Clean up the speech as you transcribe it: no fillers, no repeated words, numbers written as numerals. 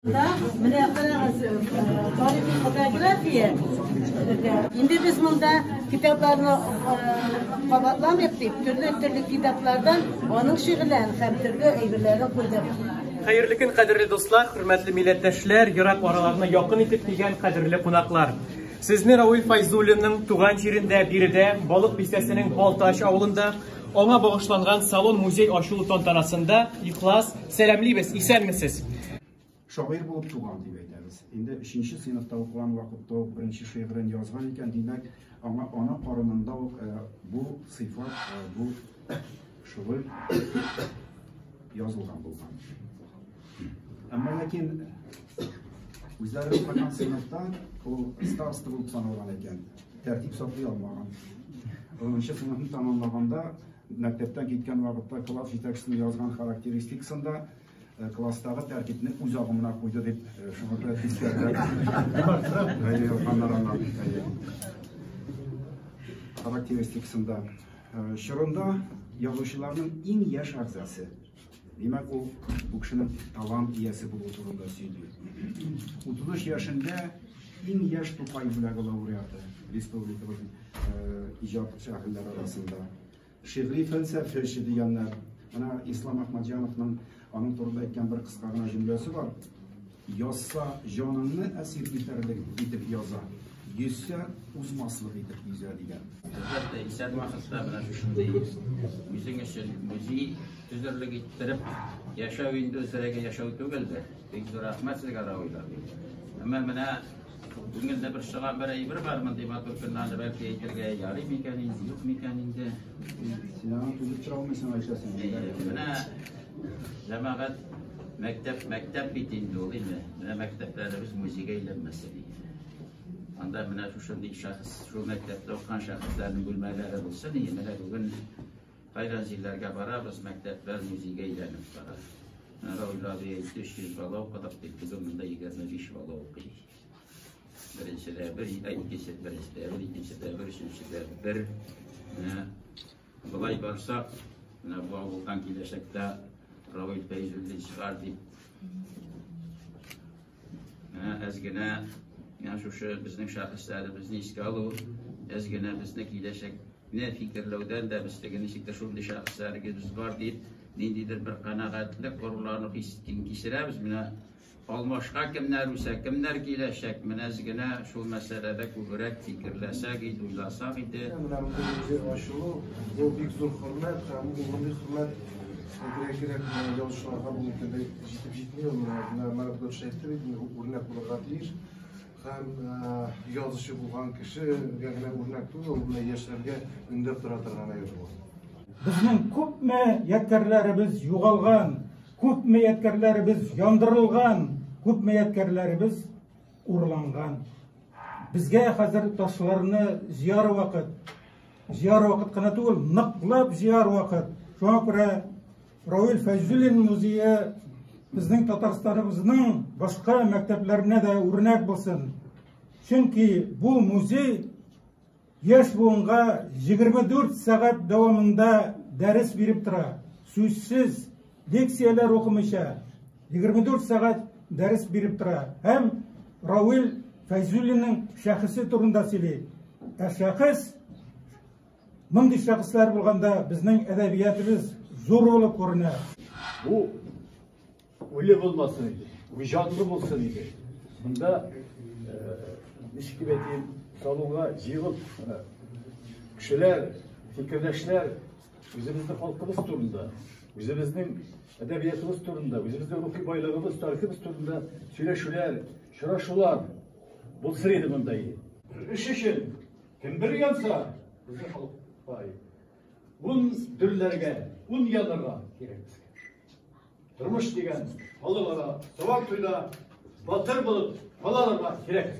Менә карагыз, тарихи фотография. Инде без монда китапларны кабатламыйк дип, төрле китаплардан аның шигырьләрен һәм төрле әйберләрен куйдык. Хәерле көн, кадерле дуслар, хөрмәтле милләттәшләр, ерак араларына якын итеп килгән кадерле кунаклар. Сезне Равил Файзуллинның туган җирендә Биредә, Балык бистәсенең Балтач авылында аңа багышланган салон музей ачылу тантанасында ихлас сәламлибез. Исәнмесез? Шагыйрь булып туган дип әйтәбез. Инде 3нче сыйныфта укыган вакытта беренче шигырен язган икән, димәк, ана карынында бу сыйфат, бу шигырь язылган булган. Әмма ләкин үзләре укыган сыйныфта ул староста булып саналган икән, тәртип саклый алмаган. 10нчы сыйныфны тәмамлаганда, мәктәптән киткән вакытта класс җитәкчесенең язган характеристикасында класстагы тәртипне үз агымына куйды дип шуңа тискәртә. Характеристикасында чорында язучыларның иң яшь әгъзасы. Димәк, ул бу кешенең талант иясе булу турында сөйли. 33 яшендә иң яшь Тукай бүләге лауреаты республикабыз иҗат шәһәрләре арасында. Шигъри фәлсәфәче дигәннәр. Менә Ислам Ахмаджановның аның турында әйткән бер кыска гына җөмләсе бар. Язса җаныңны әсир итеп яза, йөзсә узмаслык итеп йөзә дигән. Исән вакытта менә шушындый үзең өчен музей төзерлек иттереп яшәү инде үзләргә яшәү түгелдер. Бик зур рәхмәт сезгә, Равил абый. Әмма менә күңелдә бер шыган бер әйбер бар, мондый матур көннәрдә бәлки әйтергә ярый микән инде, юк микән инде. Син аны түзеп чыга алмыйсың, әйтәсең. Менә җәмәгать мәктәп бит инде ул, инде. Менә мәктәпләребез музейга әйләнмәсе ди. Анда менә шушындый шәхес, шу мәктәптә укыган шәхесләрнең бүлмәләре булса, менә бүген кайдан җирләргә барабыз, мәктәпләр музейга әйләнеп бара. Равил абый 300 бала укыдык дип, бүген монда 25 бала укый. Беренчедә бер, икенчедә бер, икенчедә бер, өченчедә бер. Болай барсак, менә бу авылдан киләчәктә Равил Фәйзуллин чыгар дип. Әз генә шушы безнең шәхесләребезне искә алу, әз генә безне киләчәкне фикерләүдән дә бездә ничектер шундый шәхесләребез бар дип, ниндидер бер канәгатьлек орларны кисерәбез. Менә алмашка кемнәр үсә, кемнәр киләчәк, менә әз генә шул мәсьәләдә күбрәк фикерләсәк иде, уйласак иде. Менә бу ачылу, бу бик зур хөрмәт, һәм бу мондый хөрмәт кирәк язучыларга бу өлкәдә җитеп җитми. Менә Марат Шәйхтер үрнәк булырга тиеш. Һәм язучы булган кеше генә үрнәк түгел, ул яшьләргә өндәп тора торган әйбер. Безнең күпме ядкарларыбыз югалган, күпме ядкарларыбыз яндырылган, күпме ядкарларыбыз урланган. Безгә хәзер ташларны җыяр вакыт кына түгел, ныклап җыяр вакыт. Шуңа күрә Равил Фәйзуллин музее безнең Татарстаныбызның башка мәктәпләренә дә үрнәк булсын. Чөнки бу музей яшь буынга 24 сәгать дәвамында дәрес биреп тора. Сүзсез лекцияләр укымыйча 24 сәгать дәрес биреп тора. Һәм Равил Фәйзуллинның шәхесе турында сөйли. Шәхес, мондый шәхесләр булганда безнең әдәбиятыбыз зур булып күренә. Бу үле булмасын иде, вижанлы булсын иде. Монда ничек әйтим, салонга җыелып кешеләр, фикерләшләр үзебезнең халкыбыз турында, үзебезнең әдәбиятыбыз турында, үзебезнең рухи байлыгыбыз, тарихыбыз турында сөйләшүләр, чырашулар булсын иде монда. Эш өчен кем бер янса, безнең халык бай. Ун дөрләргә, ун ялларга кирәк безгә. Тормыш дигән халыкара, савак туйда батыр булып калаларга кирәк.